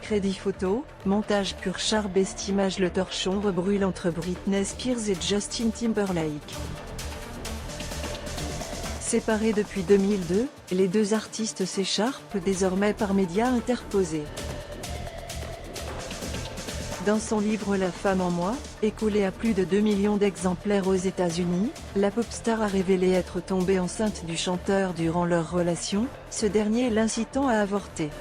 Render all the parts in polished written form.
Crédit photo, montage pur char best image. Le torchon rebrûle entre Britney Spears et Justin Timberlake. Séparés depuis 2002, les deux artistes s'écharpent désormais par médias interposés. Dans son livre La femme en moi, écoulé à plus de 2 millions d'exemplaires aux États-Unis, la pop-star a révélé être tombée enceinte du chanteur durant leur relation, ce dernier l'incitant à avorter.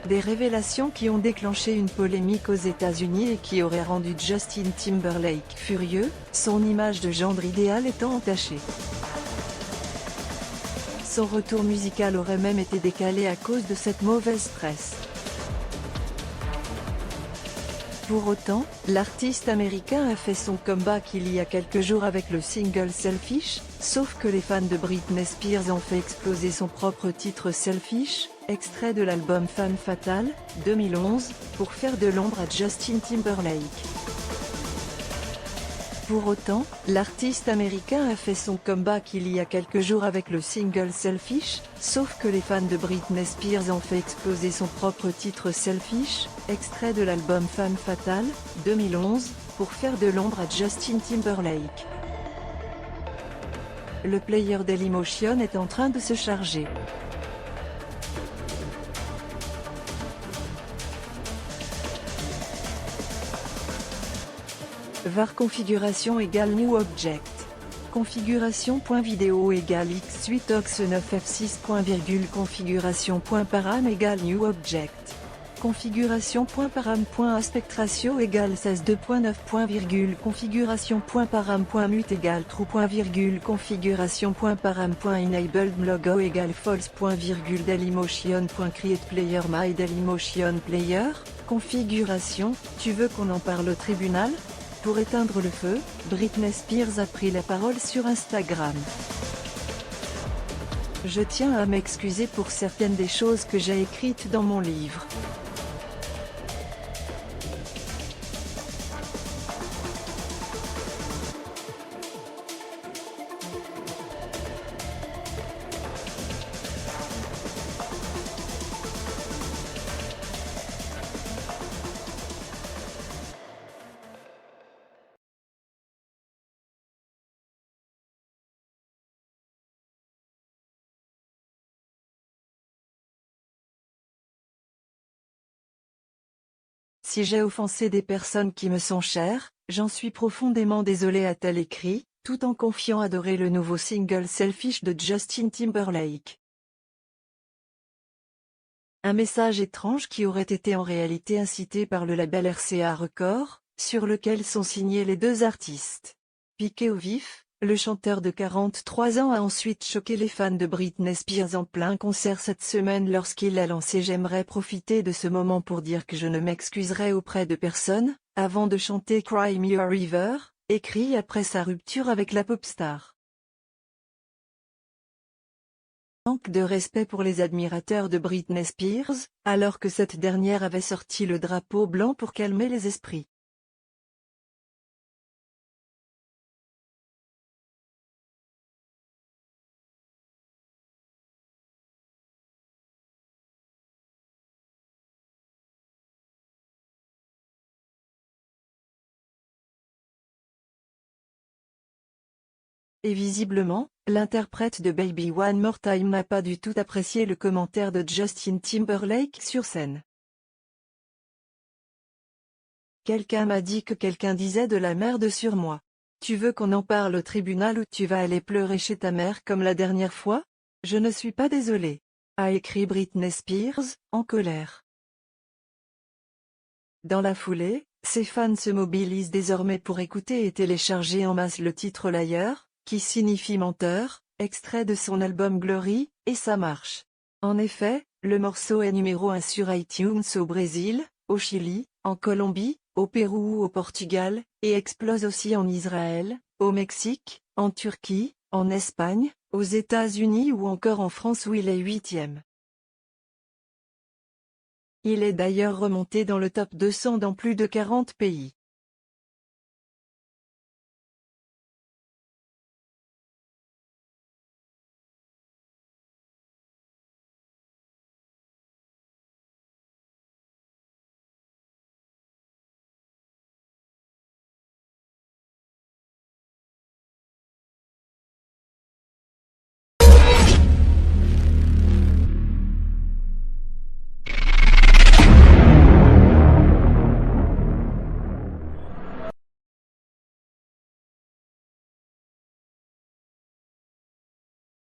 Des révélations qui ont déclenché une polémique aux États-Unis et qui auraient rendu Justin Timberlake furieux, son image de gendre idéal étant entachée. Son retour musical aurait même été décalé à cause de cette mauvaise presse. Pour autant, l'artiste américain a fait son comeback il y a quelques jours avec le single Selfish, sauf que les fans de Britney Spears ont fait exploser son propre titre Selfish, extrait de l'album Femme Fatale, 2011, pour faire de l'ombre à Justin Timberlake. Pour autant, l'artiste américain a fait son comeback il y a quelques jours avec le single Selfish, sauf que les fans de Britney Spears ont fait exploser son propre titre Selfish, extrait de l'album Femme Fatale, 2011, pour faire de l'ombre à Justin Timberlake. Le player Dailymotion est en train de se charger. var configuration égale new object. Configuration.video égale x8ox9f6. Configuration.param égale new object. Configuration.param.aspect-ratio égale 16:2.9. Configuration.param.mute égale true. Configuration.param.enabled logo égale false. Dailymotion.create player my Dailymotion player. Configuration, tu veux qu'on en parle au tribunal? Pour éteindre le feu, Britney Spears a pris la parole sur Instagram. Je tiens à m'excuser pour certaines des choses que j'ai écrites dans mon livre. Si j'ai offensé des personnes qui me sont chères, j'en suis profondément désolé, a-t-elle écrit, tout en confiant adorer le nouveau single Selfish de Justin Timberlake. Un message étrange qui aurait été en réalité incité par le label RCA Records, sur lequel sont signés les deux artistes. Piqué au vif, le chanteur de 43 ans a ensuite choqué les fans de Britney Spears en plein concert cette semaine lorsqu'il a lancé « J'aimerais profiter de ce moment pour dire que je ne m'excuserai auprès de personne », avant de chanter « Cry Me a River », écrit après sa rupture avec la pop-star. Manque de respect pour les admirateurs de Britney Spears, alors que cette dernière avait sorti le drapeau blanc pour calmer les esprits. Et visiblement, l'interprète de Baby One More Time n'a pas du tout apprécié le commentaire de Justin Timberlake sur scène. Quelqu'un m'a dit que quelqu'un disait de la merde sur moi. Tu veux qu'on en parle au tribunal ou tu vas aller pleurer chez ta mère comme la dernière fois? Je ne suis pas désolée, a écrit Britney Spears, en colère. Dans la foulée, ses fans se mobilisent désormais pour écouter et télécharger en masse le titre Liar, qui signifie menteur, extrait de son album Glory, et ça marche. En effet, le morceau est numéro 1 sur iTunes au Brésil, au Chili, en Colombie, au Pérou ou au Portugal, et explose aussi en Israël, au Mexique, en Turquie, en Espagne, aux États-Unis ou encore en France où il est 8e. Il est d'ailleurs remonté dans le top 200 dans plus de 40 pays.